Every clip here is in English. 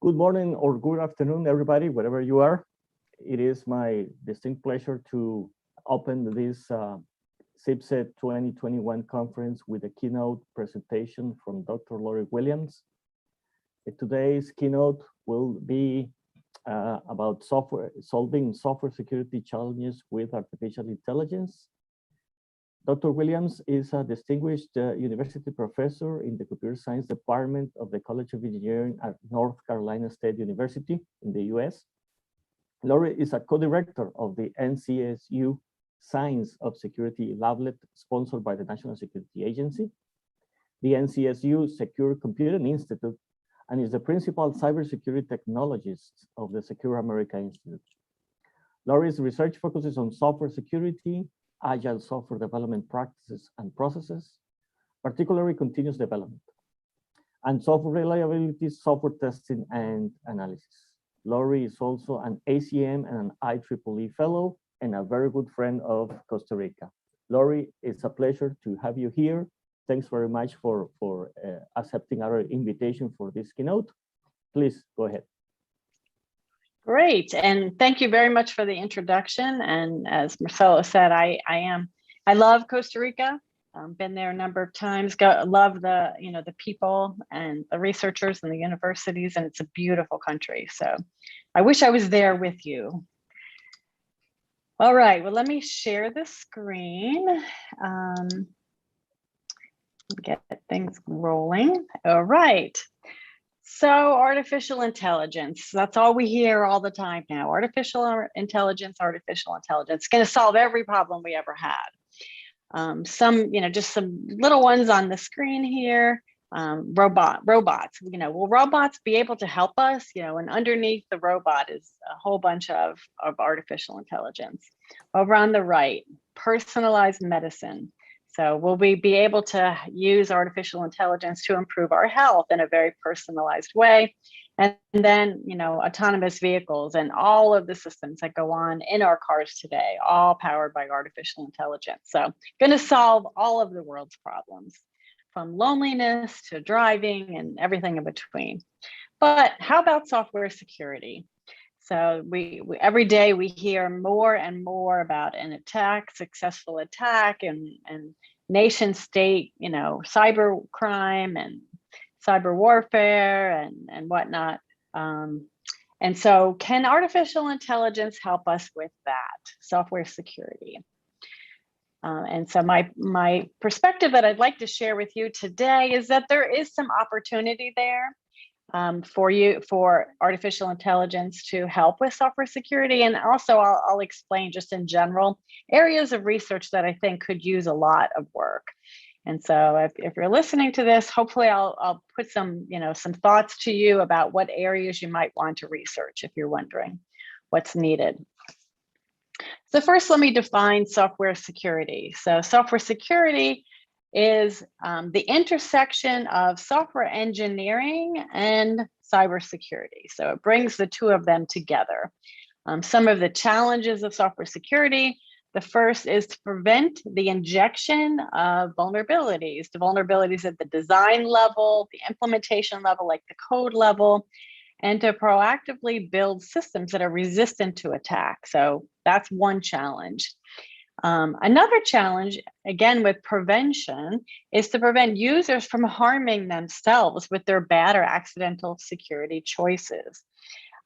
Good morning or good afternoon, everybody, wherever you are. It is my distinct pleasure to open this CIPSE 2021 conference with a keynote presentation from Dr. Laurie Williams. Today's keynote will be about solving software security challenges with artificial intelligence. Dr. Williams is a distinguished university professor in the Computer Science Department of the College of Engineering at North Carolina State University in the US. Laurie is a co-director of the NCSU Science of Security Lablet sponsored by the National Security Agency, the NCSU Secure Computing Institute, and is the principal cybersecurity technologist of the Secure America Institute. Laurie's research focuses on software security, agile software development practices and processes, particularly continuous development, and software reliability, software testing, and analysis. Laurie is also an ACM and an IEEE fellow and a very good friend of Costa Rica. Laurie, it's a pleasure to have you here. Thanks very much for accepting our invitation for this keynote. Please go ahead. Great, and thank you very much for the introduction. And as Marcelo said, I love Costa Rica. Been there a number of times. Love the people and the researchers and the universities, and it's a beautiful country. So I wish I was there with you. All right, well, let me share the screen. Get things rolling. All right. So artificial intelligence, that's all we hear all the time now. Artificial intelligence. It's going to solve every problem we ever had. Just some little ones on the screen here. Robots, will robots be able to help us? And underneath the robot is a whole bunch of artificial intelligence. Over on the right, personalized medicine. So will we be able to use artificial intelligence to improve our health in a very personalized way? And then, autonomous vehicles and all of the systems that go on in our cars today, all powered by artificial intelligence. So going to solve all of the world's problems, from loneliness to driving and everything in between. But how about software security? So we every day we hear more and more about an attack, successful attack, and nation state, cyber crime and cyber warfare and whatnot. And so can artificial intelligence help us with that, software security? And so my perspective that I'd like to share with you today is that there is some opportunity there for artificial intelligence to help with software security. And also I'll explain just in general areas of research that I think could use a lot of work. And so if you're listening to this, hopefully I'll put some thoughts to you about what areas you might want to research if you're wondering what's needed. So first, let me define software security. So software security is the intersection of software engineering and cybersecurity. So it brings the two of them together. Some of the challenges of software security: the first is to prevent the injection of vulnerabilities, at the design level, the implementation level, like the code level, and to proactively build systems that are resistant to attack. So that's one challenge. Another challenge, again with prevention, is to prevent users from harming themselves with their bad or accidental security choices.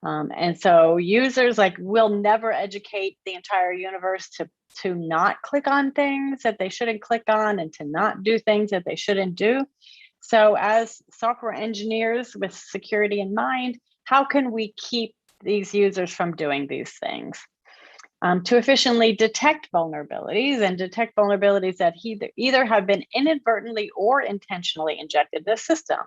And so users will never educate the entire universe to not click on things that they shouldn't click on and to not do things that they shouldn't do. So as software engineers with security in mind, how can we keep these users from doing these things? To efficiently detect vulnerabilities that either have been inadvertently or intentionally injected in the system.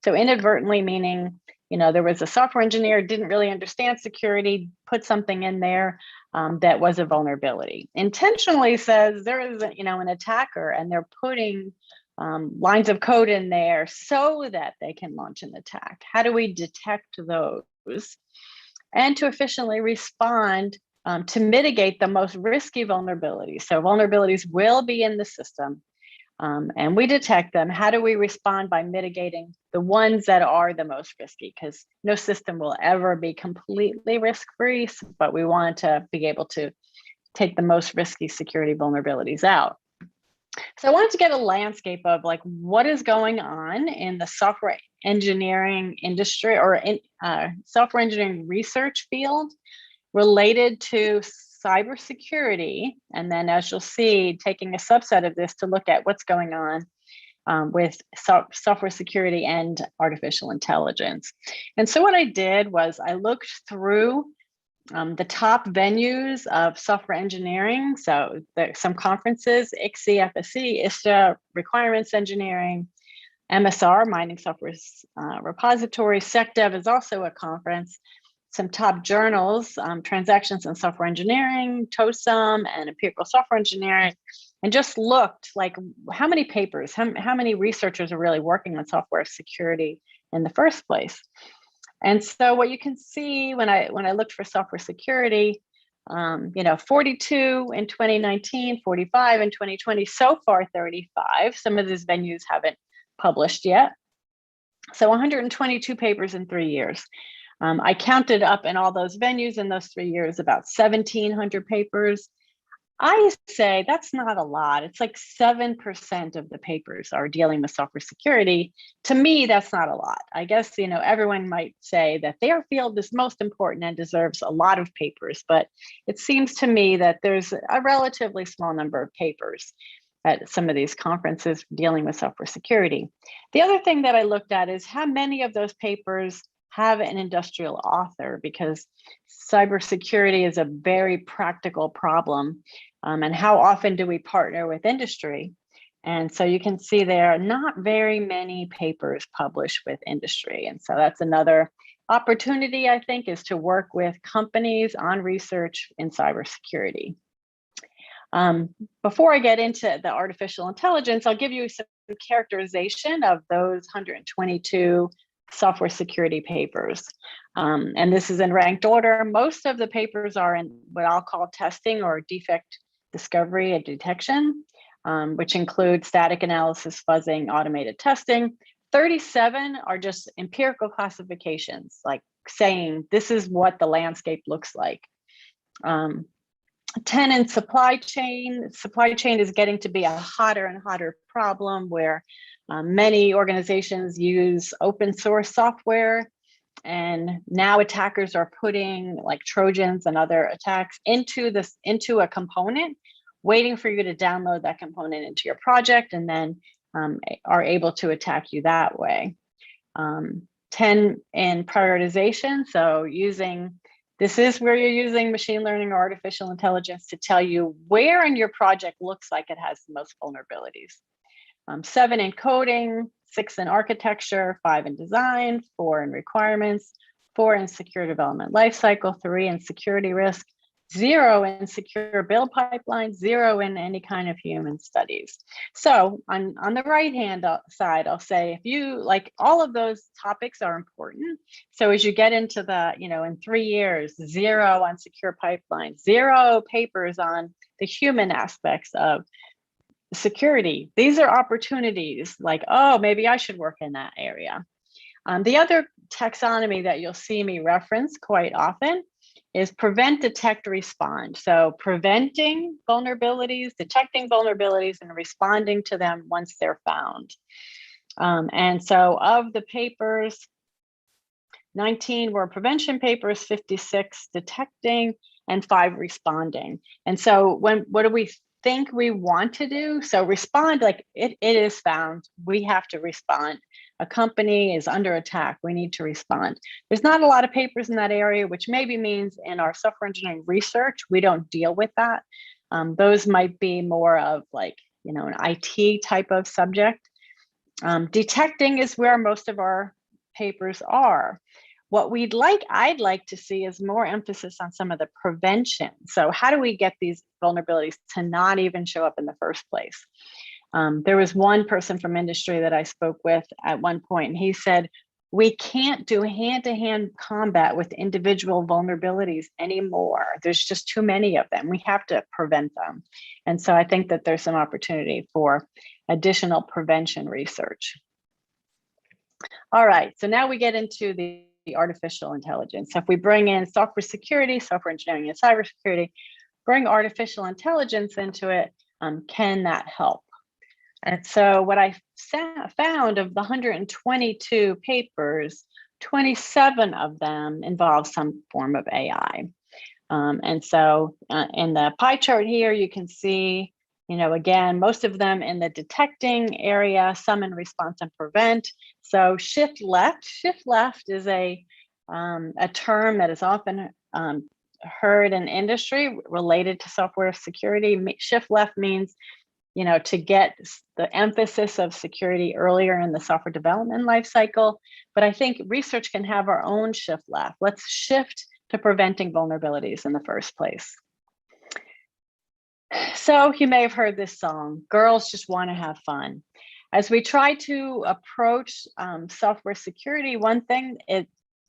So inadvertently meaning, there was a software engineer, didn't really understand security, put something in there that was a vulnerability. Intentionally says there is an attacker and they're putting lines of code in there so that they can launch an attack. How do we detect those? And to efficiently respond to mitigate the most risky vulnerabilities. So vulnerabilities will be in the system. and we detect them. How do we respond? By mitigating the ones that are the most risky, because no system will ever be completely risk-free, but we want to be able to take the most risky security vulnerabilities out. So I wanted to get a landscape of like what is going on in the software engineering industry or in software engineering research field related to cybersecurity. And then as you'll see, taking a subset of this to look at what's going on with software security and artificial intelligence. And so what I did was I looked through the top venues of software engineering. So some conferences, ICSI, FSC, ISTA, requirements engineering, MSR, Mining Software Repository, SecDev is also a conference, some top journals, Transactions in Software Engineering, TOSUM, and Empirical Software Engineering, and just looked like how many papers, how many researchers are really working on software security in the first place. And so what you can see when I looked for software security, 42 in 2019, 45 in 2020, so far 35. Some of these venues haven't published yet. So 122 papers in 3 years. I counted up in all those venues in those 3 years, about 1,700 papers. I say that's not a lot. It's like 7% of the papers are dealing with software security. To me, that's not a lot. I guess, everyone might say that their field is most important and deserves a lot of papers, but it seems to me that there's a relatively small number of papers at some of these conferences dealing with software security. The other thing that I looked at is how many of those papers have an industrial author, because cybersecurity is a very practical problem. And how often do we partner with industry? And so you can see there are not very many papers published with industry. And so that's another opportunity, I think, is to work with companies on research in cybersecurity. Before I get into the artificial intelligence, I'll give you some characterization of those 122 software security papers. And this is in ranked order. Most of the papers are in what I'll call testing or defect discovery and detection, which include static analysis, fuzzing, automated testing. 37 are just empirical classifications, like saying this is what the landscape looks like. 10 in supply chain. Supply chain is getting to be a hotter and hotter problem where many organizations use open source software, and now attackers are putting like Trojans and other attacks into a component, waiting for you to download that component into your project, and then are able to attack you that way. 10 in prioritization, so this is where you're using machine learning or artificial intelligence to tell you where in your project looks like it has the most vulnerabilities. 7 in coding, 6 in architecture, 5 in design, 4 in requirements, 4 in secure development lifecycle, 3 in security risk, 0 in secure build pipeline, 0 in any kind of human studies. So on the right-hand side, I'll say if you like, all of those topics are important. So as you get into the, in 3 years, 0 on secure pipeline, 0 papers on the human aspects of security. These are opportunities like, oh, maybe I should work in that area. The other taxonomy that you'll see me reference quite often is prevent, detect, respond. So preventing vulnerabilities, detecting vulnerabilities, and responding to them once they're found. And so of the papers, 19 were prevention papers, 56 detecting, and 5 responding. And so what do we think we want to do? So respond, like it is found, we have to respond. A company is under attack, we need to respond. There's not a lot of papers in that area, which maybe means in our software engineering research, we don't deal with that. Those might be more of like, an IT type of subject. Detecting is where most of our papers are. What I'd like to see is more emphasis on some of the prevention. So how do we get these vulnerabilities to not even show up in the first place? There was one person from industry that I spoke with at one point, and he said, we can't do hand-to-hand combat with individual vulnerabilities anymore. There's just too many of them. We have to prevent them. And so I think that there's some opportunity for additional prevention research. All right, so now we get into the artificial intelligence. So if we bring in software security, software engineering, and cybersecurity, bring artificial intelligence into it, can that help? And so what I found of the 122 papers, 27 of them involve some form of AI. And so in the pie chart here, you can see, again, most of them in the detecting area, some in response and prevent. So shift left is a term that is often heard in industry related to software security. Shift left means to get the emphasis of security earlier in the software development lifecycle. But I think research can have our own shift left. Let's shift to preventing vulnerabilities in the first place. So you may have heard this song, Girls Just Want to Have Fun. As we try to approach software security, one thing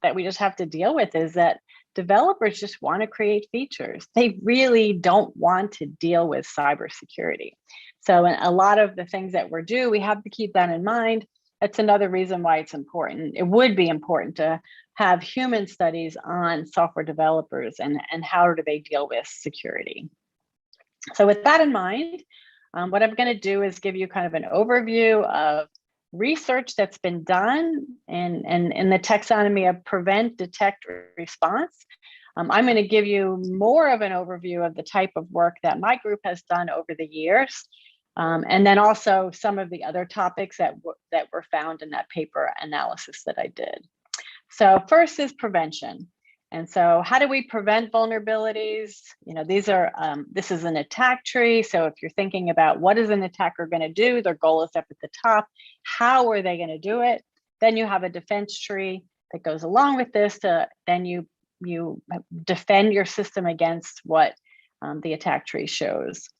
that we just have to deal with is that developers just want to create features. They really don't want to deal with cybersecurity. So in a lot of the things that we do, we have to keep that in mind. That's another reason why it's important. It would be important to have human studies on software developers and how do they deal with security. So with that in mind, what I'm going to do is give you kind of an overview of research that's been done in the taxonomy of prevent, detect, response. I'm going to give you more of an overview of the type of work that my group has done over the years, and then also some of the other topics that were found in that paper analysis that I did. So first is prevention. And so how do we prevent vulnerabilities? This is an attack tree. So if you're thinking about what is an attacker going to do, their goal is up at the top. How are they going to do it? Then you have a defense tree that goes along with this. Then you defend your system against what the attack tree shows.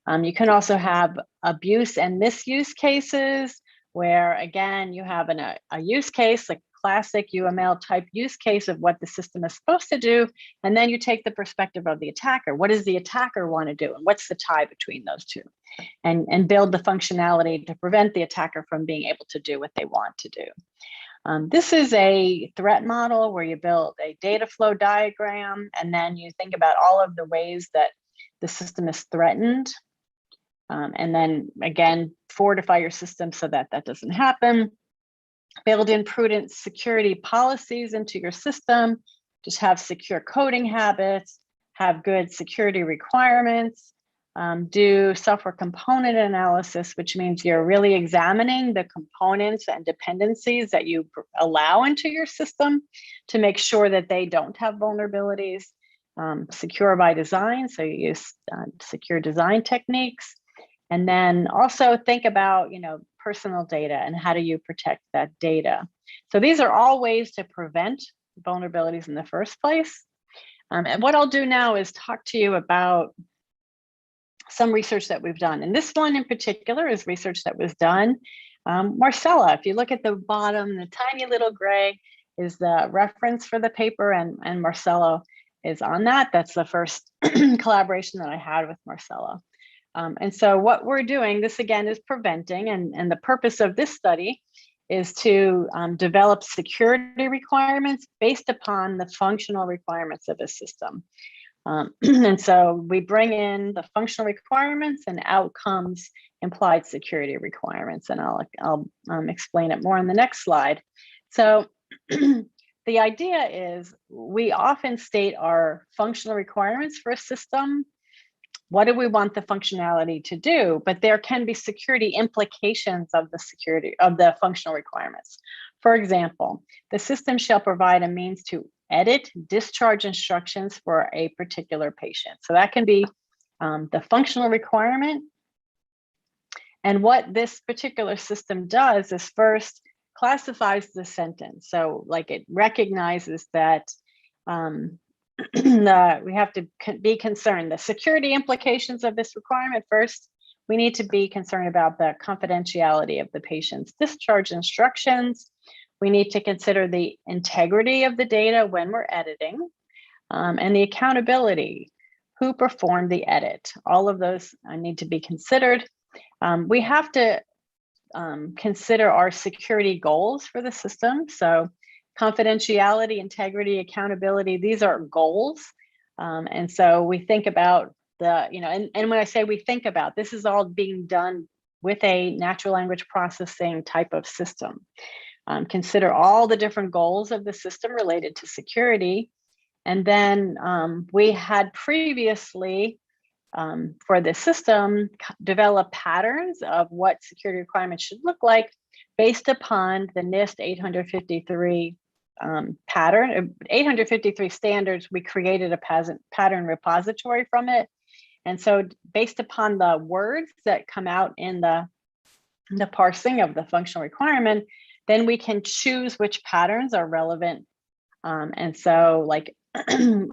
You can also have abuse and misuse cases where, again, you have a use case, like classic UML type use case of what the system is supposed to do. And then you take the perspective of the attacker. What does the attacker want to do? And what's the tie between those two? And build the functionality to prevent the attacker from being able to do what they want to do. This is a threat model where you build a data flow diagram, and then you think about all of the ways that the system is threatened. And then again, fortify your system so that that doesn't happen. Build in prudent security policies into your system. Just have secure coding habits, have good security requirements, do software component analysis, which means you're really examining the components and dependencies that you allow into your system to make sure that they don't have vulnerabilities. Secure by design, so you use secure design techniques. And then also think about, personal data and how do you protect that data. So these are all ways to prevent vulnerabilities in the first place. And what I'll do now is talk to you about some research that we've done. And this one in particular is research that was done. Marcella, if you look at the bottom, the tiny little gray is the reference for the paper, and Marcella is on that. That's the first collaboration that I had with Marcella. And so what we're doing, this again is preventing, and the purpose of this study is to develop security requirements based upon the functional requirements of a system. And so we bring in the functional requirements and outcomes implied security requirements, and I'll explain it more on the next slide. So the idea is we often state our functional requirements for a system. What do we want the functionality to do? But there can be security implications of the functional requirements. For example, the system shall provide a means to edit discharge instructions for a particular patient. So that can be the functional requirement. And what this particular system does is first classifies the sentence. So like it recognizes that we have to be concerned. The security implications of this requirement, first, we need to be concerned about the confidentiality of the patient's discharge instructions. We need to consider the integrity of the data when we're editing, and the accountability, who performed the edit. All of those need to be considered. We have to consider our security goals for the system. So confidentiality, integrity, accountability, these are goals. And so we think about and when I say we think about, this is all being done with a natural language processing type of system. Consider all the different goals of the system related to security. And then we had previously, for the system, developed patterns of what security requirements should look like based upon the NIST 853 pattern, 853 standards. We created a pattern repository from it. And so based upon the words that come out in the parsing of the functional requirement, then we can choose which patterns are relevant. And so like the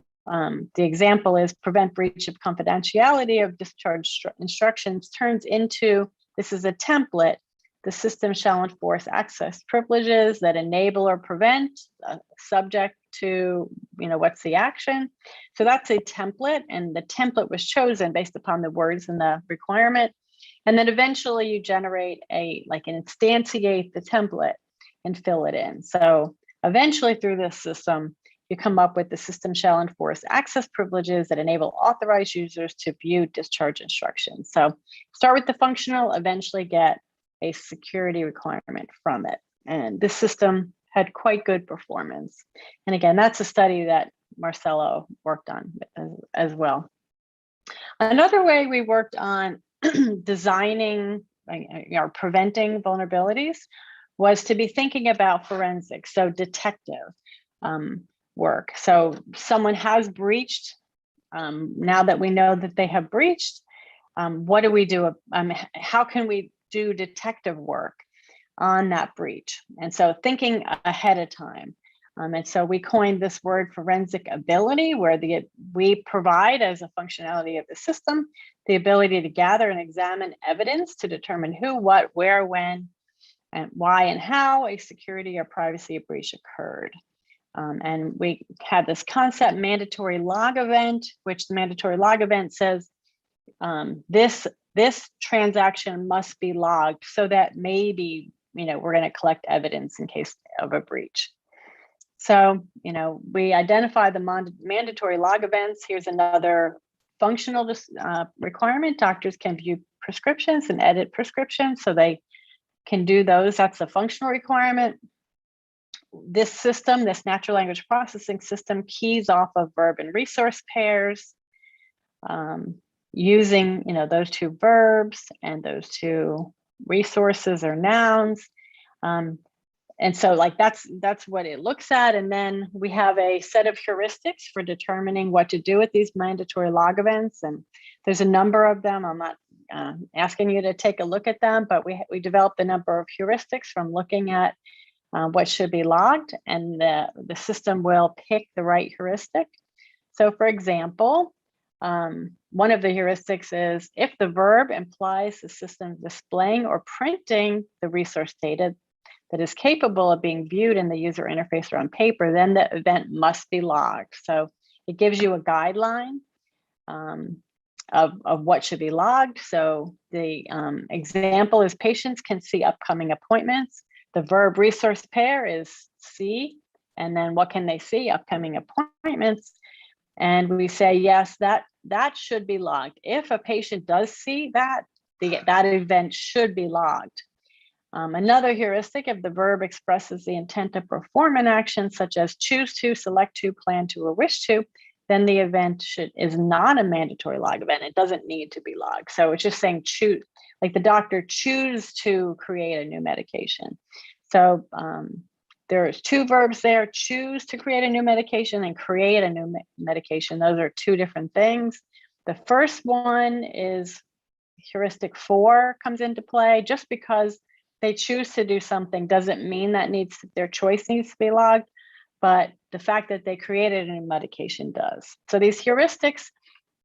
example is prevent breach of confidentiality of discharge instructions turns into, this is a template, the system shall enforce access privileges that enable or prevent, subject to, what's the action. So that's a template, and the template was chosen based upon the words in the requirement. And then eventually you generate instantiate the template and fill it in. So eventually through this system, you come up with the system shall enforce access privileges that enable authorized users to view discharge instructions. So start with the functional, eventually get a security requirement from it. And this system had quite good performance. And again, that's a study that Marcelo worked on as well. Another way we worked on designing or preventing vulnerabilities was to be thinking about forensics, so detective work. So someone has breached. Now that we know that they have breached, what do we do? How can we do detective work on that breach? And so thinking ahead of time. And so we coined this word forensic ability, where we provide as a functionality of the system, the ability to gather and examine evidence to determine who, what, where, when, and why and how a security or privacy breach occurred. And we had this concept mandatory log event, which the mandatory log event says this transaction must be logged so that maybe, we're going to collect evidence in case of a breach. So, we identify the mandatory log events. Here's another functional requirement. Doctors can view prescriptions and edit prescriptions, so they can do those. That's a functional requirement. This system, this natural language processing system, keys off of verb and resource pairs, using those two verbs and those two resources or nouns. And so that's what it looks at. And then we have a set of heuristics for determining what to do with these mandatory log events. And there's a number of them. I'm not asking you to take a look at them, but we developed a number of heuristics from looking at what should be logged, and the system will pick the right heuristic. So for example, one of the heuristics is if the verb implies the system displaying or printing the resource data that is capable of being viewed in the user interface or on paper, then the event must be logged. So it gives you a guideline of what should be logged. So the example is patients can see upcoming appointments. The verb resource pair is see, and then what can they see? Upcoming appointments. And we say, yes, that should be logged. If a patient does see that, that event should be logged. Another heuristic, if the verb expresses the intent to perform an action, such as choose to, select to, plan to, or wish to, then the event is not a mandatory log event. It doesn't need to be logged. So it's just saying choose, like the doctor choose to create a new medication. So there's two verbs there, choose to create a new medication and create a new medication. Those are two different things. The first one is heuristic 4 comes into play. Just because they choose to do something doesn't mean that their choice needs to be logged, but the fact that they created a new medication does. So these heuristics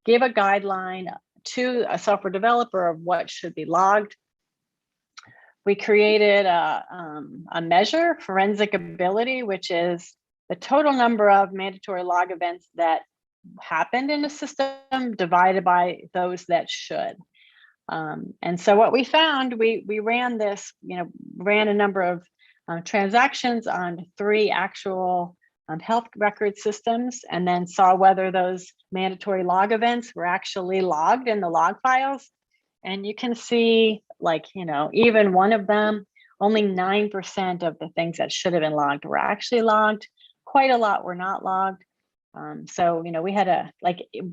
give a guideline to a software developer of what should be logged. we created a measure, forensic ability, which is the total number of mandatory log events that happened in the system divided by those that should. And so what we found, we ran this, ran a number of transactions on 3 actual health record systems, and then saw whether those mandatory log events were actually logged in the log files. And you can see, like, even one of them, only 9% of the things that should have been logged were actually logged. Quite a lot were not logged. So, we had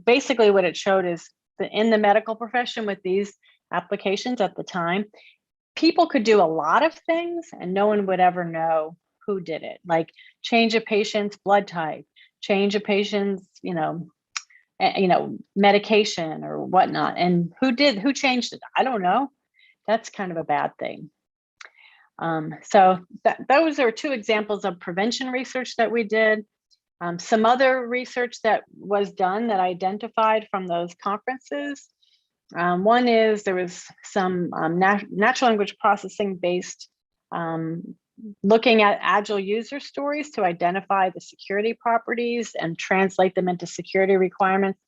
basically what it showed is that in the medical profession with these applications at the time, people could do a lot of things and no one would ever know who did it, like change a patient's blood type, change a patient's, medication or whatnot. And who changed it? I don't know. That's kind of a bad thing. So those are 2 examples of prevention research that we did. Some other research that was done that identified from those conferences. One is there was some natural language processing based looking at agile user stories to identify the security properties and translate them into security requirements.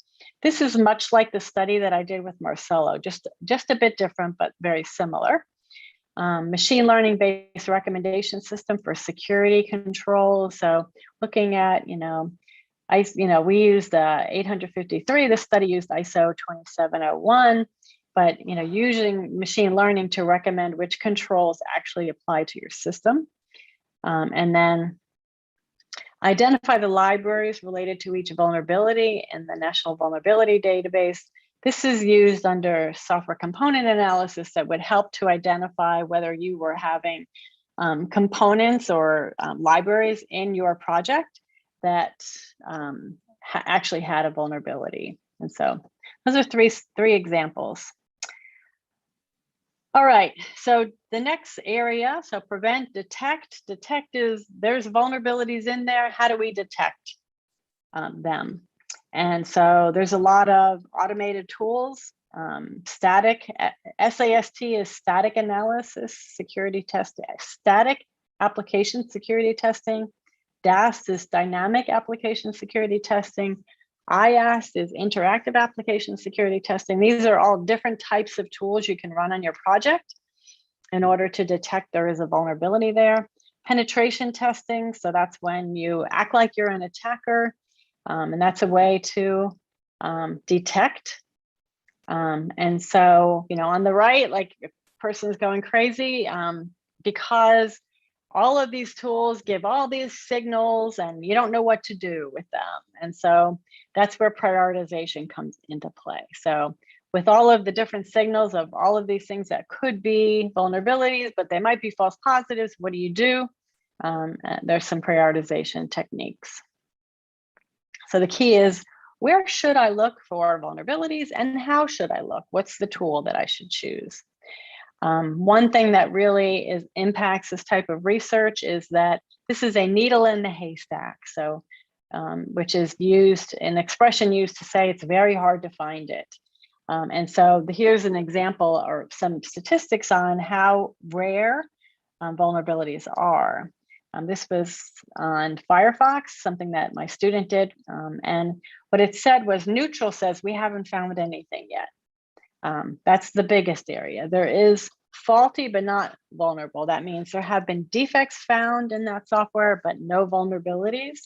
This is much like the study that I did with Marcelo, just a bit different, but very similar. Machine learning based recommendation system for security control. So looking at, we used 853, the study used ISO 27001, but using machine learning to recommend which controls actually apply to your system. And then identify the libraries related to each vulnerability in the National Vulnerability Database. This is used under software component analysis that would help to identify whether you were having components or libraries in your project that actually had a vulnerability. And so those are three examples. All right, so the next area, so prevent, detect. Detect is there's vulnerabilities in there. How do we detect them? And so there's a lot of automated tools. SAST is static analysis, security testing, static application security testing. DAST is dynamic application security testing. IAST is interactive application security testing. These are all different types of tools you can run on your project in order to detect there is a vulnerability there. Penetration testing, so that's when you act like you're an attacker, and that's a way to detect. And so, on the right, like if a person's going crazy, because all of these tools give all these signals and you don't know what to do with them. And so that's where prioritization comes into play. So with all of the different signals of all of these things that could be vulnerabilities, but they might be false positives, what do you do? There's some prioritization techniques. So the key is, where should I look for vulnerabilities and how should I look? What's the tool that I should choose? One thing that really impacts this type of research is that this is a needle in the haystack. So, which is an expression used to say it's very hard to find it. And so here's an example or some statistics on how rare vulnerabilities are. This was on Firefox, something that my student did. And what it said was neutral says we haven't found anything yet. That's the biggest area. There is faulty but not vulnerable. That means there have been defects found in that software, but no vulnerabilities.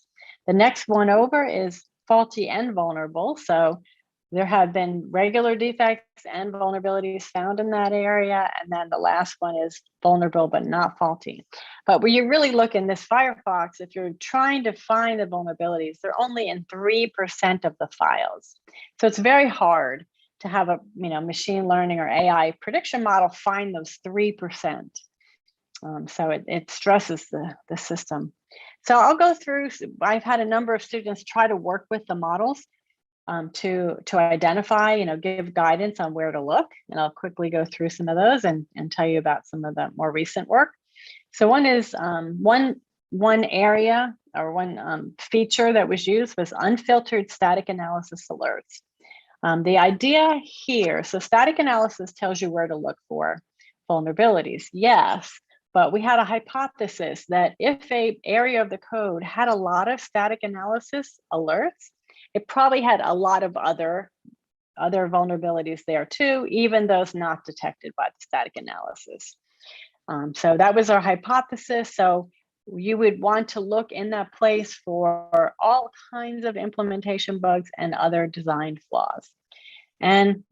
The next one over is faulty and vulnerable. So there have been regular defects and vulnerabilities found in that area. And then the last one is vulnerable but not faulty. But when you really look in this Firefox, if you're trying to find the vulnerabilities, they're only in 3% of the files. So it's very hard to have a machine learning or AI prediction model find those 3%. So it stresses the system. So I'll go through, I've had a number of students try to work with the models to identify, give guidance on where to look. And I'll quickly go through some of those and tell you about some of the more recent work. So one is one area or one feature that was used was unfiltered static analysis alerts. The idea here, so static analysis tells you where to look for vulnerabilities? Yes, but we had a hypothesis that if a area of the code had a lot of static analysis alerts, it probably had a lot of other vulnerabilities there too, even those not detected by the static analysis. So that was our hypothesis. So you would want to look in that place for all kinds of implementation bugs and other design flaws. And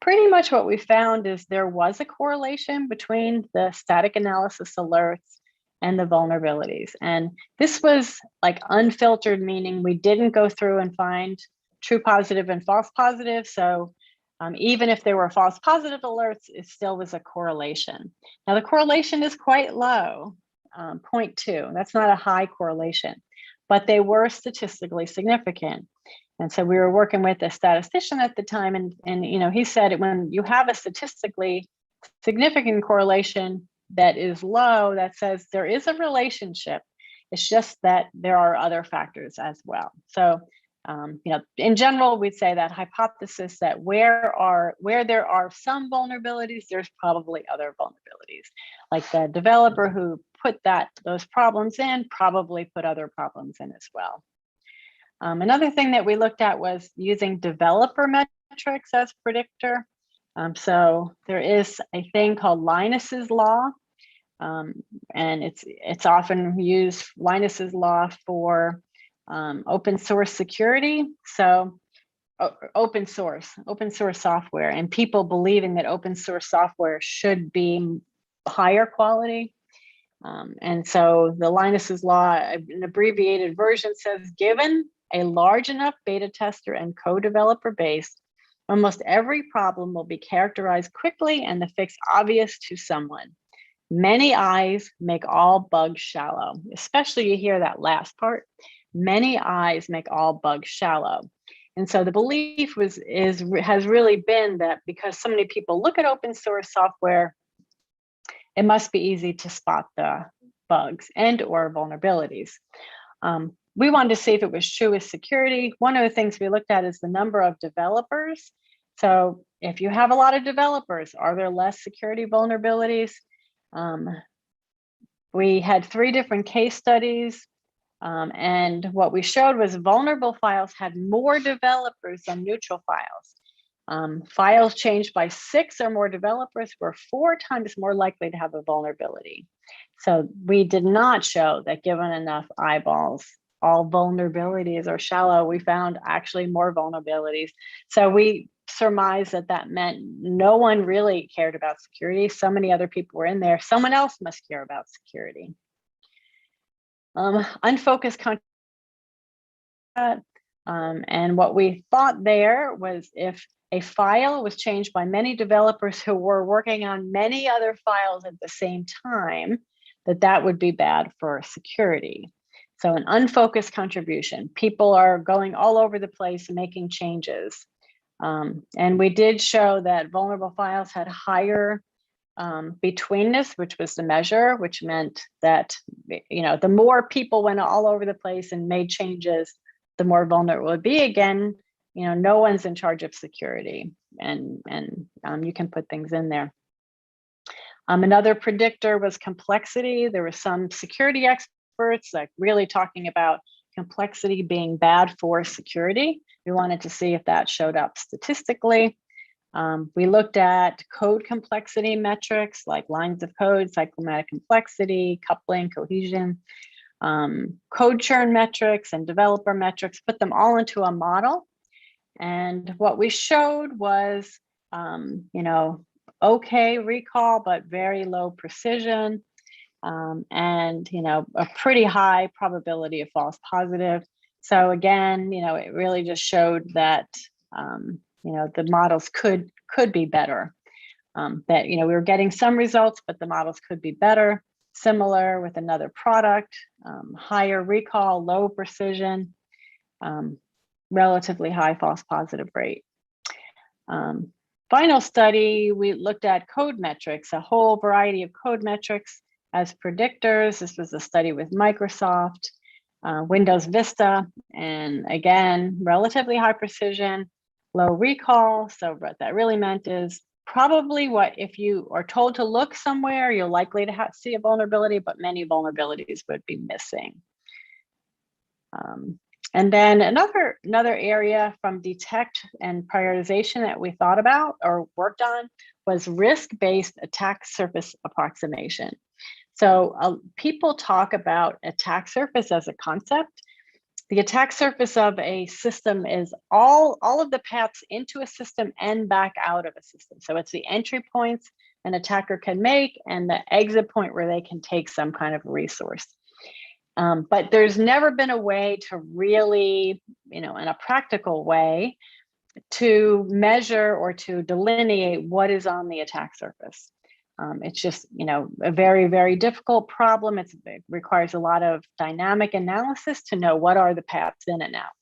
pretty much what we found is there was a correlation between the static analysis alerts and the vulnerabilities. And this was like unfiltered, meaning we didn't go through and find true positive and false positive. So even if there were false positive alerts, it still was a correlation. Now the correlation is quite low, 0.2. That's not a high correlation, but they were statistically significant. And so we were working with a statistician at the time, and you know, he said when you have a statistically significant correlation that is low, that says there is a relationship. It's just that there are other factors as well. So you know, in general, we'd say that hypothesis that where there are some vulnerabilities, there's probably other vulnerabilities. Like the developer who put those problems in probably put other problems in as well. Another thing that we looked at was using developer metrics as predictor. So there is a thing called Linuss's Law, and it's often used, Linuss's Law, for open source security. So open source software, and people believing that open source software should be higher quality. And so the Linuss's Law, an abbreviated version, says given a large enough beta tester and co-developer base, almost every problem will be characterized quickly and the fix obvious to someone. Many eyes make all bugs shallow. Especially you hear that last part. Many eyes make all bugs shallow. And so the belief has really been that because so many people look at open source software, it must be easy to spot the bugs and or vulnerabilities. We wanted to see if it was true with security. One of the things we looked at is the number of developers. So if you have a lot of developers, are there less security vulnerabilities? We had 3 different case studies. And what we showed was vulnerable files had more developers than neutral files. Files changed by 6 or more developers were 4 times more likely to have a vulnerability. So we did not show that given enough eyeballs, all vulnerabilities are shallow. We found actually more vulnerabilities. So we surmised that meant no one really cared about security. So many other people were in there. Someone else must care about security. Unfocused content. And what we thought there was if a file was changed by many developers who were working on many other files at the same time, that would be bad for security. So an unfocused contribution. People are going all over the place making changes. And we did show that vulnerable files had higher betweenness, which was the measure, which meant that, you know, the more people went all over the place and made changes, the more vulnerable it would be. Again, you know, no one's in charge of security, and you can put things in there. Another predictor was complexity. There were some security experts like really talking about complexity being bad for security. We wanted to see if that showed up statistically. We looked at code complexity metrics like lines of code, cyclomatic complexity, coupling, cohesion, code churn metrics, and developer metrics, put them all into a model. And what we showed was, you know, okay recall, but very low precision, and, you know, a pretty high probability of false positive. So again, you know, it really just showed that, you know, the models could be better. That, you know, we were getting some results, but the models could be better. Similar with another product, higher recall, low precision, relatively high false positive rate. Final study, we looked at code metrics, a whole variety of code metrics as predictors. This was a study with Microsoft, Windows Vista, and again, relatively high precision, low recall. So what that really meant is probably what, if you are told to look somewhere, you're likely to see a vulnerability, but many vulnerabilities would be missing. And then another area from detect and prioritization that we thought about or worked on was risk-based attack surface approximation. So people talk about attack surface as a concept. The attack surface of a system is all of the paths into a system and back out of a system. So it's the entry points an attacker can make and the exit point where they can take some kind of resource. But there's never been a way to really, in a practical way, to measure or to delineate what is on the attack surface. It's just, a very, very difficult problem. It requires a lot of dynamic analysis to know what are the paths in and out.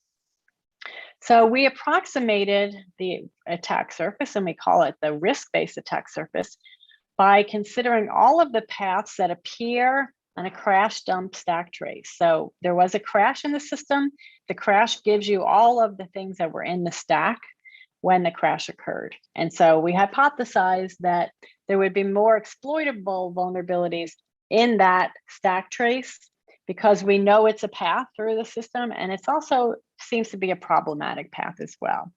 So we approximated the attack surface, and we call it the risk-based attack surface, by considering all of the paths that appear on a crash dump stack trace. So there was a crash in the system. The crash gives you all of the things that were in the stack when the crash occurred. And so we hypothesized that there would be more exploitable vulnerabilities in that stack trace because we know it's a path through the system, and it's also seems to be a problematic path as well.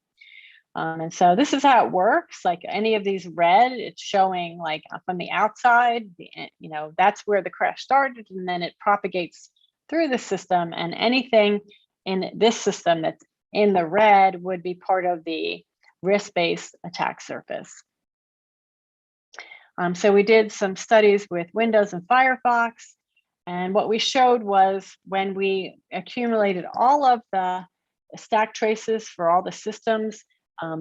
And so this is how it works. Like any of these red, it's showing like from the outside, that's where the crash started, and then it propagates through the system, and anything in this system that's in the red would be part of the risk-based attack surface. So we did some studies with Windows and Firefox, and what we showed was when we accumulated all of the stack traces for all the systems,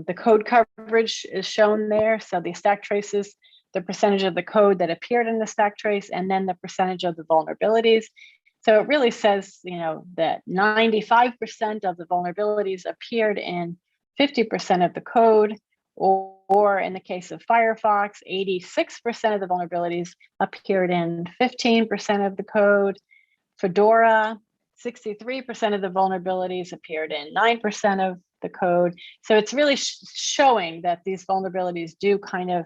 the code coverage is shown there. So the stack traces, the percentage of the code that appeared in the stack trace, and then the percentage of the vulnerabilities. So it really says, that 95% of the vulnerabilities appeared in 50% of the code, or in the case of Firefox, 86% of the vulnerabilities appeared in 15% of the code. Fedora, 63% of the vulnerabilities appeared in 9% of the code. So it's really showing that these vulnerabilities do kind of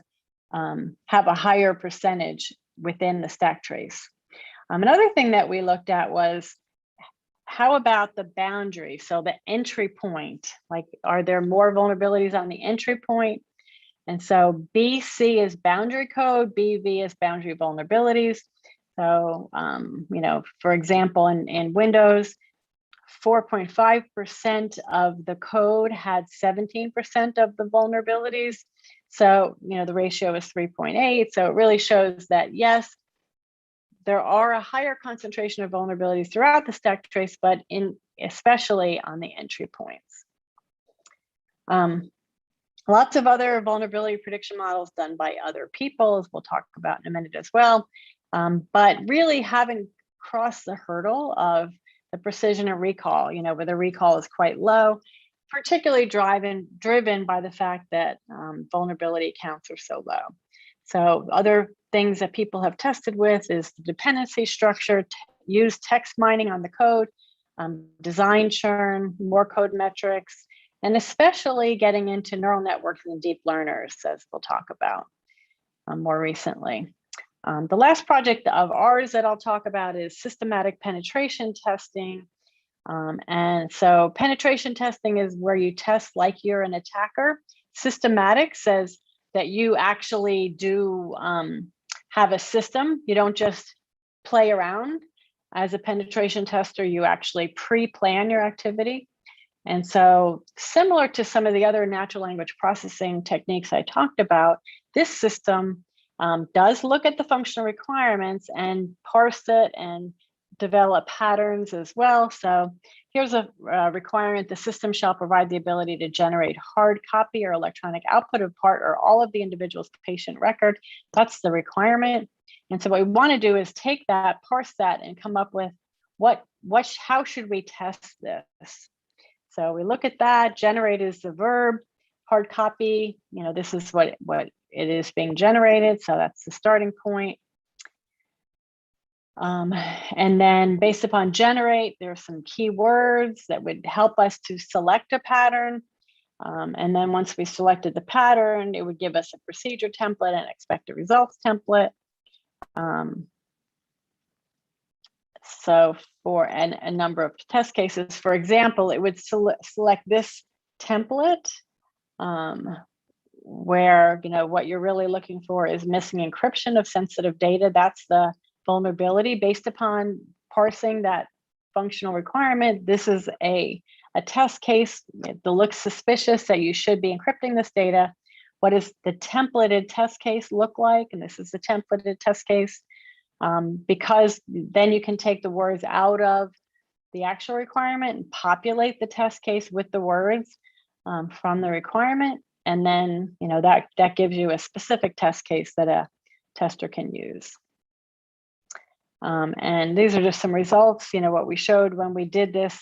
have a higher percentage within the stack trace. Another thing that we looked at was, how about the boundary? So the entry point, like, are there more vulnerabilities on the entry point? And so BC is boundary code, BV is boundary vulnerabilities. So, for example, in Windows, 4.5% of the code had 17% of the vulnerabilities. So, the ratio is 3.8. So it really shows that, yes, there are a higher concentration of vulnerabilities throughout the stack trace, but especially on the entry points. Lots of other vulnerability prediction models done by other people, as we'll talk about in a minute as well. But really haven't crossed the hurdle of the precision of recall, where the recall is quite low, particularly driven by the fact that vulnerability counts are so low. So other things that people have tested with is the dependency structure, use text mining on the code, design churn, more code metrics, and especially getting into neural networks and deep learners, as we'll talk about more recently. The last project of ours that I'll talk about is systematic penetration testing. And so penetration testing is where you test like you're an attacker. Systematic says that you actually do have a system. You don't just play around. As a penetration tester, you actually pre-plan your activity. And so similar to some of the other natural language processing techniques I talked about, this system does look at the functional requirements and parse it and develop patterns as well. So here's a requirement: the system shall provide the ability to generate hard copy or electronic output of part or all of the individual's patient record. That's the requirement. And so what we want to do is take that, parse that, and come up with how should we test this? So we look at that. Generate is the verb. Hard copy, this is what it is being generated. So that's the starting point. And then based upon generate, there are some keywords that would help us to select a pattern. And then once we selected the pattern, it would give us a procedure template and expected results template. So for a number of test cases, for example, it would select this template where, what you're really looking for is missing encryption of sensitive data. That's the vulnerability based upon parsing that functional requirement. This is a test case that looks suspicious that you should be encrypting this data. What does the templated test case look like? And this is the templated test case. Because then you can take the words out of the actual requirement and populate the test case with the words from the requirement. And then, that gives you a specific test case that a tester can use. And these are just some results, what we showed when we did this: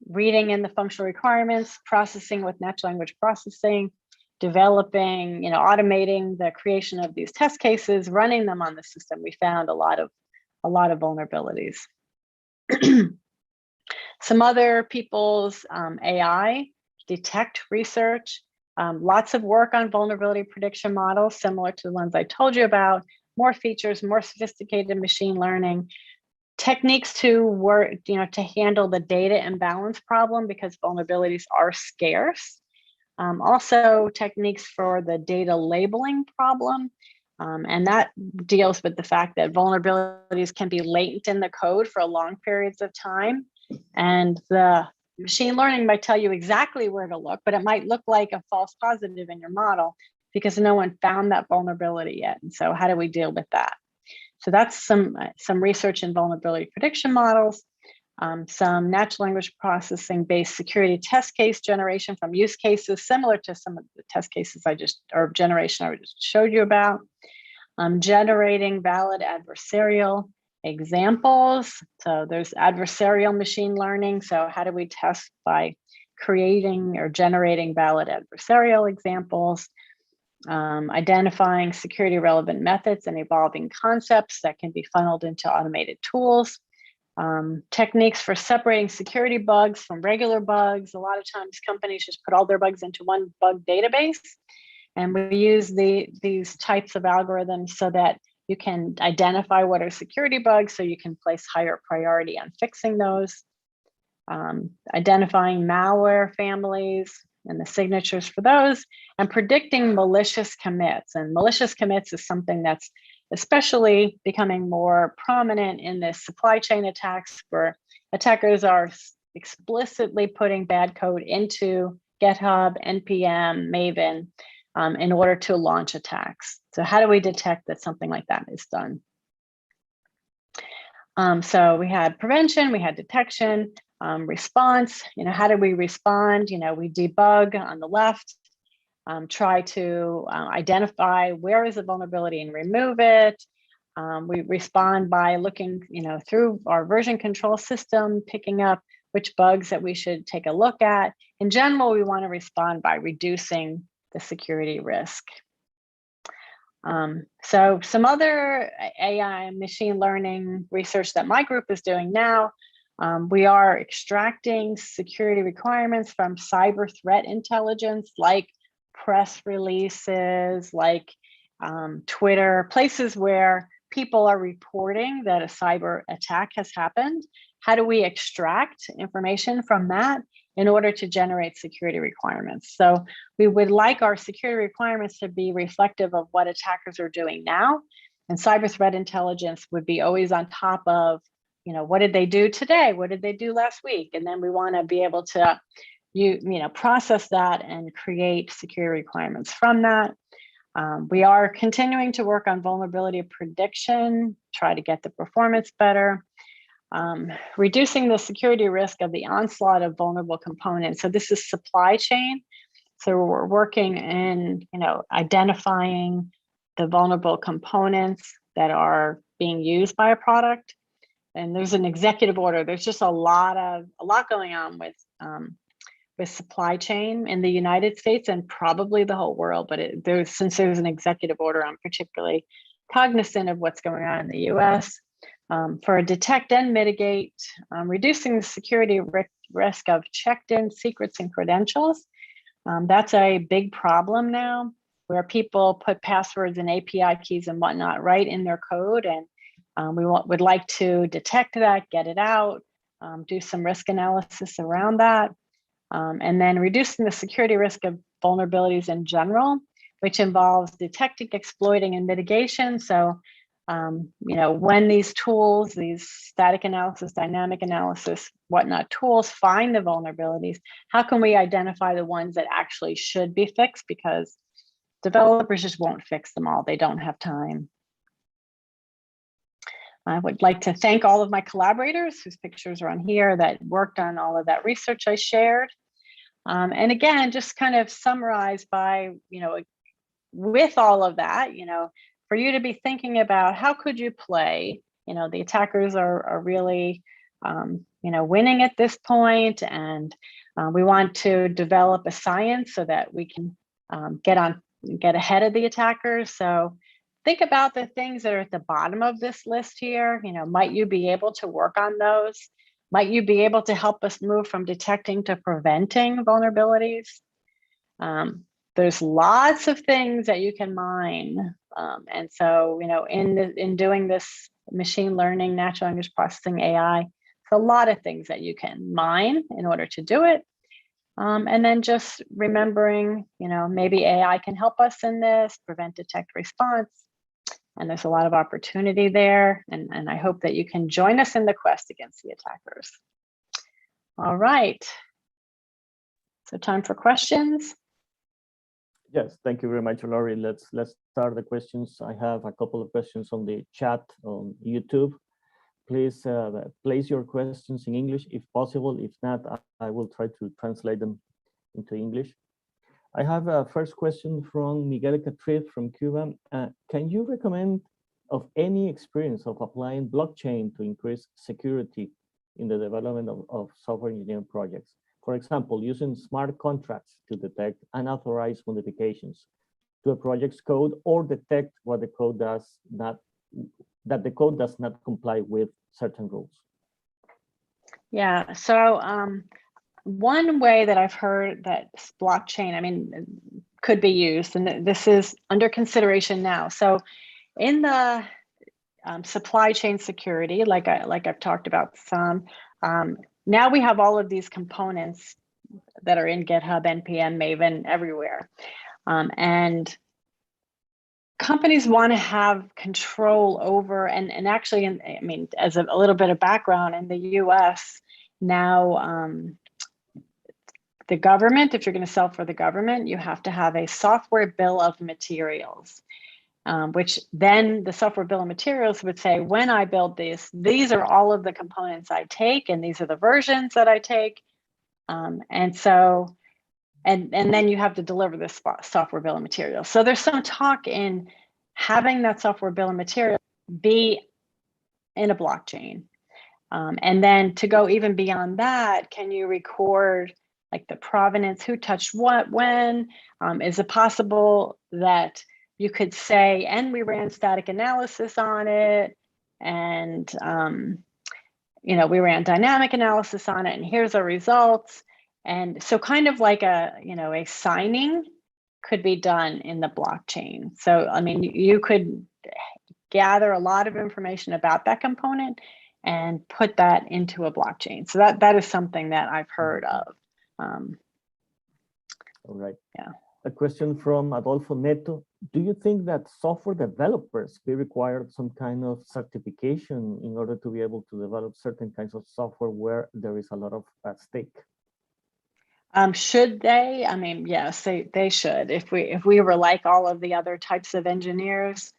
reading in the functional requirements, processing with natural language processing, developing, automating the creation of these test cases, running them on the system. We found a lot of vulnerabilities. Some other people's AI detect research, lots of work on vulnerability prediction models, similar to the ones I told you about, more features, more sophisticated machine learning, techniques to work, to handle the data imbalance problem because vulnerabilities are scarce. Also techniques for the data labeling problem. And that deals with the fact that vulnerabilities can be latent in the code for long periods of time. And the machine learning might tell you exactly where to look, but it might look like a false positive in your model because no one found that vulnerability yet. And so how do we deal with that? So that's some research in vulnerability prediction models. Some natural language processing based security test case generation from use cases similar to some of the test cases generation I just showed you about. Generating valid adversarial examples. So there's adversarial machine learning. So how do we test by creating or generating valid adversarial examples? Identifying security relevant methods and evolving concepts that can be funneled into automated tools. Techniques for separating security bugs from regular bugs. A lot of times companies just put all their bugs into one bug database. And we use these types of algorithms so that you can identify what are security bugs so you can place higher priority on fixing those. Identifying malware families and the signatures for those, and predicting malicious commits. And malicious commits is something that's especially becoming more prominent in the supply chain attacks, where attackers are explicitly putting bad code into GitHub, NPM, Maven in order to launch attacks. So how do we detect that something like that is done? So we had prevention, we had detection, response. How do we respond? We debug on the left, try to identify where is the vulnerability and remove it. We respond by looking, through our version control system, picking up which bugs that we should take a look at. In general, we want to respond by reducing the security risk. So some other AI machine learning research that my group is doing now, we are extracting security requirements from cyber threat intelligence, like press releases, like Twitter, places where people are reporting that a cyber attack has happened. How do we extract information from that in order to generate security requirements? So we would like our security requirements to be reflective of what attackers are doing now. And cyber threat intelligence would be always on top of, what did they do today? What did they do last week? And then we want to be able to process that and create security requirements from that. We are continuing to work on vulnerability prediction, try to get the performance better. Reducing the security risk of the onslaught of vulnerable components. So this is supply chain. So we're working in, identifying the vulnerable components that are being used by a product. And there's an executive order. There's just a lot going on with supply chain in the United States and probably the whole world. But since there's an executive order, I'm particularly cognizant of what's going on in the US. For detect and mitigate, reducing the security risk of checked-in secrets and credentials. That's a big problem now, where people put passwords and API keys and whatnot right in their code, and we would like to detect that, get it out, do some risk analysis around that, and then reducing the security risk of vulnerabilities in general, which involves detecting, exploiting, and mitigation. So, when these tools, these static analysis, dynamic analysis, whatnot tools find the vulnerabilities, how can we identify the ones that actually should be fixed? Because developers just won't fix them all. They don't have time. I would like to thank all of my collaborators whose pictures are on here that worked on all of that research I shared. And again, just kind of summarize by, with all of that, for you to be thinking about how could you play, the attackers are really, winning at this point, and we want to develop a science so that we can get ahead of the attackers. So think about the things that are at the bottom of this list here. Might you be able to work on those? Might you be able to help us move from detecting to preventing vulnerabilities? There's lots of things that you can mine. And so, in doing this machine learning, natural language processing, AI, it's a lot of things that you can mine in order to do it. And then just remembering, maybe AI can help us in this, prevent, detect, response. And there's a lot of opportunity there. And I hope that you can join us in the quest against the attackers. All right. So time for questions. Yes, thank you very much, Laurie. Let's start the questions. I have a couple of questions on the chat on YouTube. Please place your questions in English if possible. If not, I will try to translate them into English. I have a first question from Miguel Catrid from Cuba. Can you recommend of any experience of applying blockchain to increase security in the development of software engineering projects? For example, using smart contracts to detect unauthorized modifications to a project's code, or detect what the code does not, that the code does not comply with certain rules. Yeah, so one way that I've heard that blockchain, could be used, and this is under consideration now. So in the supply chain security, like I've talked about some, now we have all of these components that are in GitHub, NPM, Maven, everywhere. And companies want to have control over, and actually, as a little bit of background, in the US now, the government, if you're going to sell for the government, you have to have a software bill of materials, which then the software bill of materials would say, when I build this, these are all of the components I take, and these are the versions that I take. And so, and then you have to deliver this software bill of materials. So there's some talk in having that software bill of materials be in a blockchain. And then to go even beyond that, can you record like the provenance, who touched what, when? Is it possible that you could say, and we ran static analysis on it, and we ran dynamic analysis on it, and here's our results. And so kind of like a signing could be done in the blockchain. So, you could gather a lot of information about that component and put that into a blockchain. So that is something that I've heard of. All right. Yeah. A question from Adolfo Neto. Do you think that software developers be required some kind of certification in order to be able to develop certain kinds of software where there is a lot of at stake? Should they? Yes, they should. If we were like all of the other types of engineers,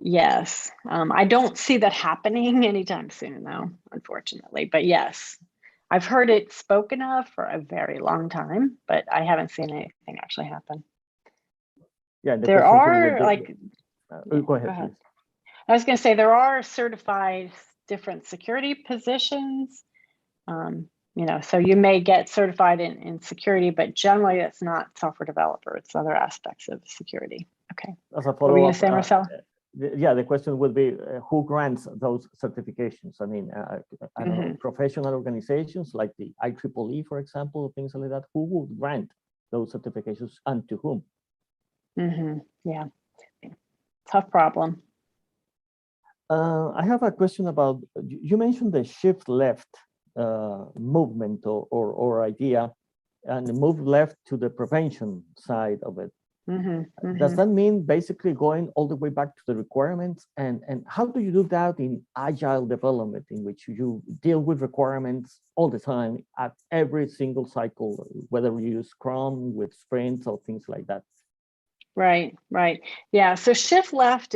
yes. I don't see that happening anytime soon, though, unfortunately. But yes, I've heard it spoken of for a very long time, but I haven't seen anything actually happen. Yeah, there are like. Go ahead, please. I was going to say there are certified different security positions. So you may get certified in security, but generally it's not software developer, it's other aspects of security. Okay. As a follow-up, what were you going to say, Marcel? The question would be who grants those certifications? I don't know, professional organizations like the IEEE, for example, things like that. Who would grant those certifications and to whom? Yeah, tough problem. I have a question about, you mentioned the shift left movement or idea, and move left to the prevention side of it. Does that mean basically going all the way back to the requirements? And how do you do that in agile development, in which you deal with requirements all the time at every single cycle, whether you use Scrum with sprints or things like that? Right. Yeah. So shift left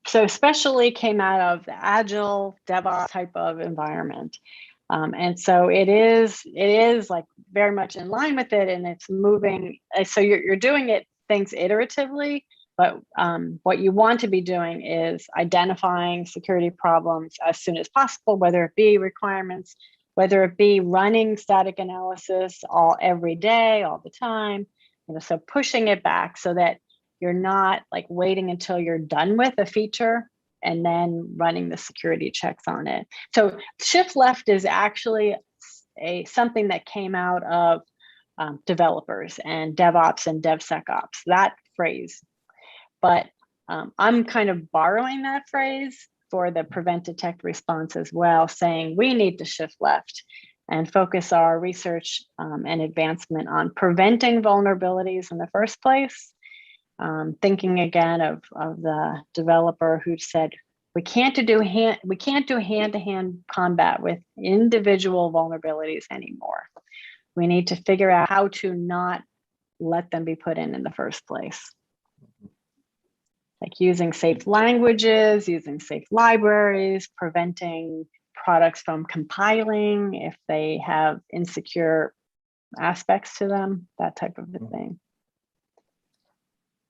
so especially came out of the agile DevOps type of environment. And so it is like very much in line with it, and it's moving. So you're doing things iteratively, but what you want to be doing is identifying security problems as soon as possible, whether it be requirements, whether it be running static analysis every day, all the time, so pushing it back so that you're not like waiting until you're done with a feature and then running the security checks on it. So shift left is actually something that came out of developers and DevOps and DevSecOps, that phrase. But I'm kind of borrowing that phrase for the prevent, detect, response as well, saying we need to shift left and focus our research and advancement on preventing vulnerabilities in the first place. Thinking again of the developer who said, we can't do hand-to-hand combat with individual vulnerabilities anymore. We need to figure out how to not let them be put in the first place. Like using safe languages, using safe libraries, preventing products from compiling if they have insecure aspects to them, that type of a thing.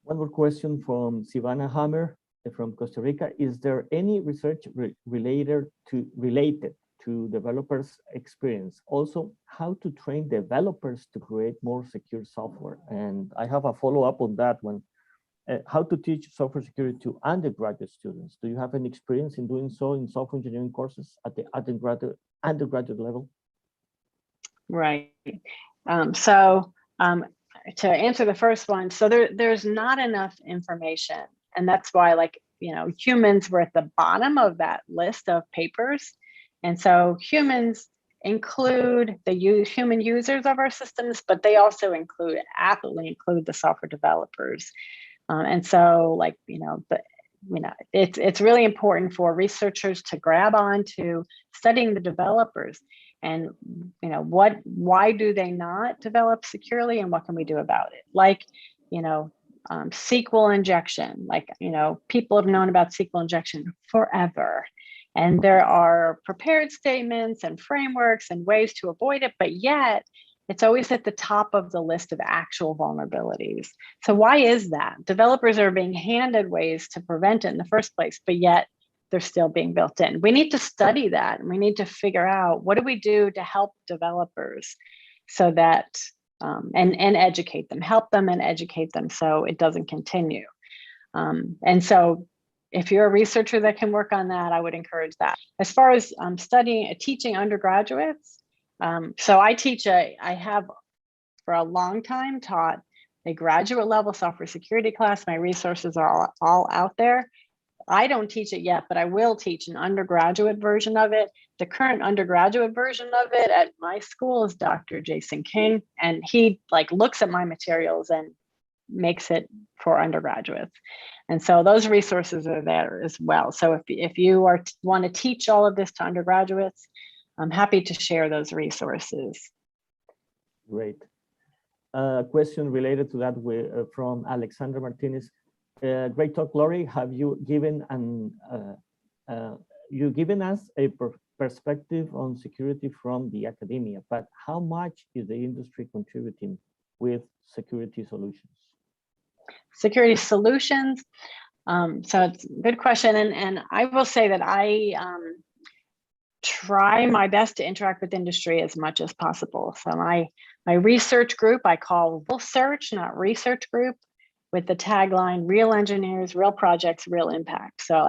One more question from Sivana Hammer from Costa Rica. Is there any research related to developers' experience? Also, how to train developers to create more secure software? And I have a follow-up on that one. How to teach software security to undergraduate students? Do you have any experience in doing so in software engineering courses at the undergraduate level? Right. To answer the first one, so there's not enough information, and that's why, like, humans were at the bottom of that list of papers, and so humans include the human users of our systems, but they also aptly include the software developers, and so, like, it's really important for researchers to grab on to studying the developers. And why do they not develop securely, and what can we do about it? Like, SQL injection, like, people have known about SQL injection forever. And there are prepared statements and frameworks and ways to avoid it, but yet it's always at the top of the list of actual vulnerabilities. So why is that? Developers are being handed ways to prevent it in the first place, but yet they're still being built in. We need to study that, and we need to figure out what do we do to help developers so that, and educate them, help them and educate them so it doesn't continue. And so if you're a researcher that can work on that, I would encourage that. As far as teaching undergraduates, so I have for a long time taught a graduate level software security class. My resources are all out there. I don't teach it yet, but I will teach an undergraduate version of it. The current undergraduate version of it at my school is Dr. Jason King, and he looks at my materials and makes it for undergraduates. And so those resources are there as well. So if you want to teach all of this to undergraduates, I'm happy to share those resources. Great. Question related to that from Alexandra Martinez. Great talk, Laurie. Have you given us a perspective on security from the academia, but how much is the industry contributing with security solutions? Security solutions. So it's a good question, and I will say that I try my best to interact with industry as much as possible. So my research group I call Search, not Research Group, with the tagline, real engineers, real projects, real impact. So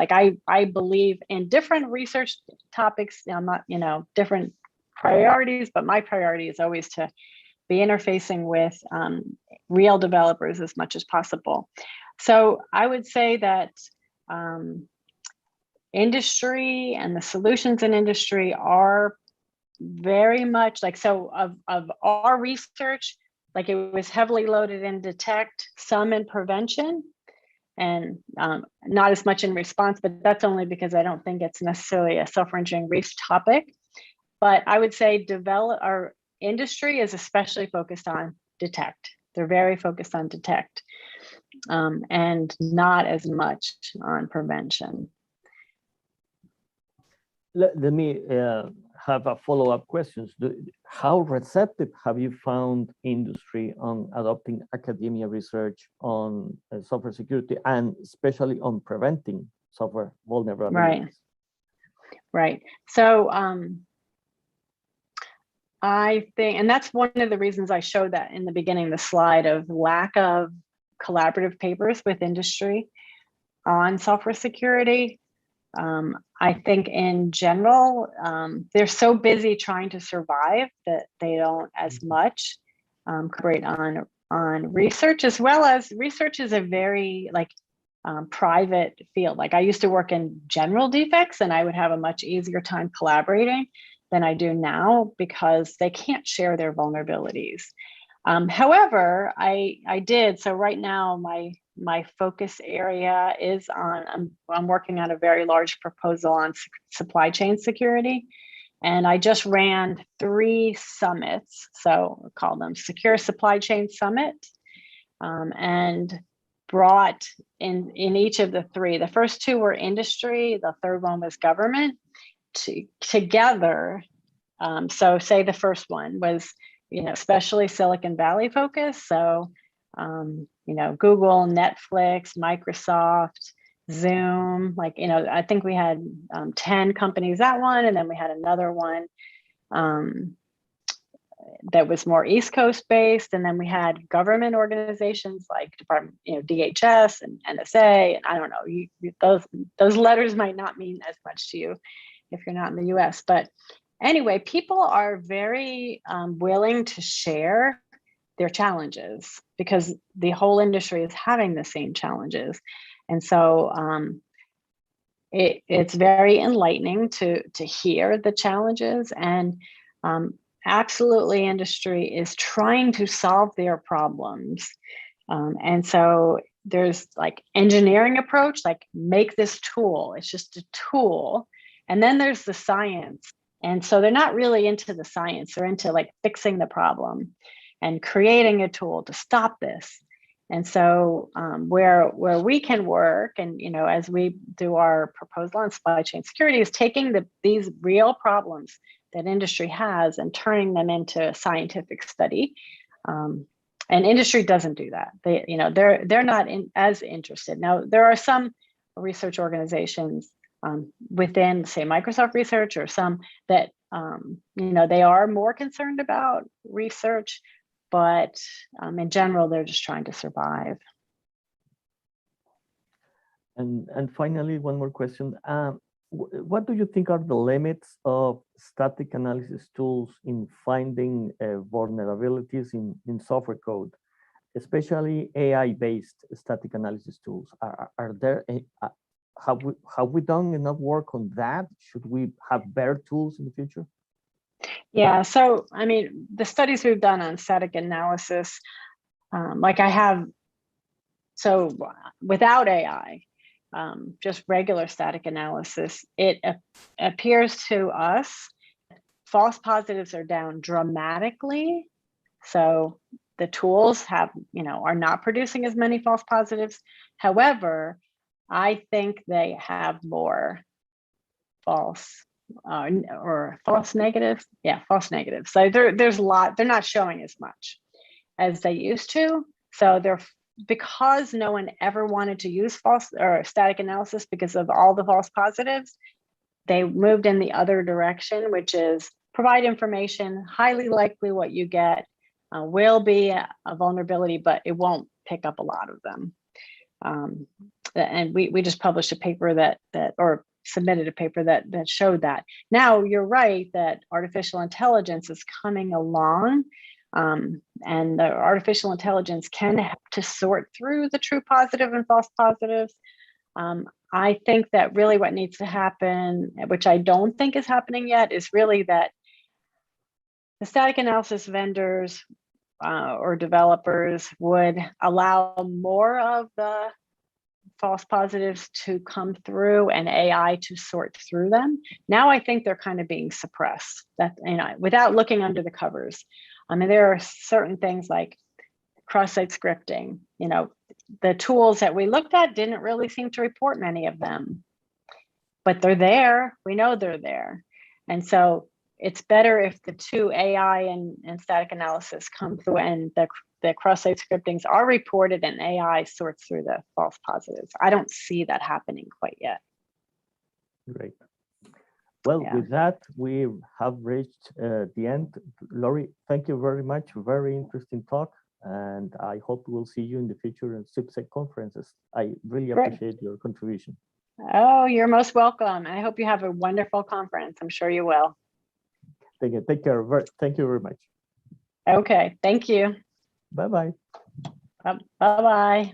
I believe in different research topics, different priorities, but my priority is always to be interfacing with real developers as much as possible. So I would say that industry and the solutions in industry are very much like, so of our research, like it was heavily loaded in detect, some in prevention, and not as much in response, but that's only because I don't think it's necessarily a software engineering risk topic. But I would say our industry is especially focused on detect. They're very focused on detect and not as much on prevention. Let me have a follow-up question. How receptive have you found industry on adopting academia research on software security, and especially on preventing software vulnerabilities? Right. So I think, and that's one of the reasons I showed that in the beginning, the slide of lack of collaborative papers with industry on software security. I think in general, they're so busy trying to survive that they don't as much collaborate on research, as well as research is a very private field. Like I used to work in general defects and I would have a much easier time collaborating than I do now because they can't share their vulnerabilities. However, I did, so right now my focus area is on, I'm working on a very large proposal on supply chain security. And I just ran 3 summits, so we'll call them Secure Supply Chain Summit, and brought in each of the 3. The first 2 were industry, the third one was government, together. So say the first one was, especially Silicon Valley focused. So, Google, Netflix, Microsoft, Zoom, I think we had 10 companies that one, and then we had another one that was more East Coast based, and then we had government organizations like Department, DHS and NSA. And I don't know, those letters might not mean as much to you if you're not in the U.S. But anyway, people are very willing to share their challenges because the whole industry is having the same challenges. And so it's very enlightening to hear the challenges, and absolutely industry is trying to solve their problems. And so there's engineering approach, make this tool, it's just a tool. And then there's the science. And so they're not really into the science, they're into fixing the problem and creating a tool to stop this. And so where we can work, and as we do our proposal on supply chain security, is taking these real problems that industry has and turning them into a scientific study. And industry doesn't do that. They're not as interested. Now there are some research organizations within, say, Microsoft Research, or some that they are more concerned about research, but in general, they're just trying to survive. And finally, one more question. What do you think are the limits of static analysis tools in finding vulnerabilities in software code, especially AI-based static analysis tools? Are there have we done enough work on that? Should we have better tools in the future? Yeah, so I mean, the studies we've done on static analysis, so without AI, just regular static analysis, it appears to us false positives are down dramatically. So the tools are not producing as many false positives. However, I think they have more false or false negatives. Yeah, false negatives. So there's a lot. They're not showing as much as they used to. So because no one ever wanted to use false or static analysis because of all the false positives, they moved in the other direction, which is provide information. Highly likely what you get will be a vulnerability, but it won't pick up a lot of them. And we just published a paper or submitted a paper that showed that. Now, you're right that artificial intelligence is coming along, and the artificial intelligence can help to sort through the true positive and false positives. I think that really what needs to happen, which I don't think is happening yet, is really that the static analysis vendors or developers would allow more of the false positives to come through and AI to sort through them. Now I think they're kind of being suppressed, that, you know, without looking under the covers. I mean, there are certain things like cross-site scripting. You know, the tools that we looked at didn't really seem to report many of them, but they're there. We know they're there. And so it's better if the two, AI and static analysis, come through and the cross-site scriptings are reported and AI sorts through the false positives. I don't see that happening quite yet. Great. Well, Yeah. with that, we have reached the end. Laurie, thank you very much. Very interesting talk. And I hope we'll see you in the future in CIPSEC conferences. I really appreciate your contribution. Oh, you're most welcome. I hope you have a wonderful conference. I'm sure you will. Take care. Thank you very much. Okay, thank you. Bye-bye. Bye-bye.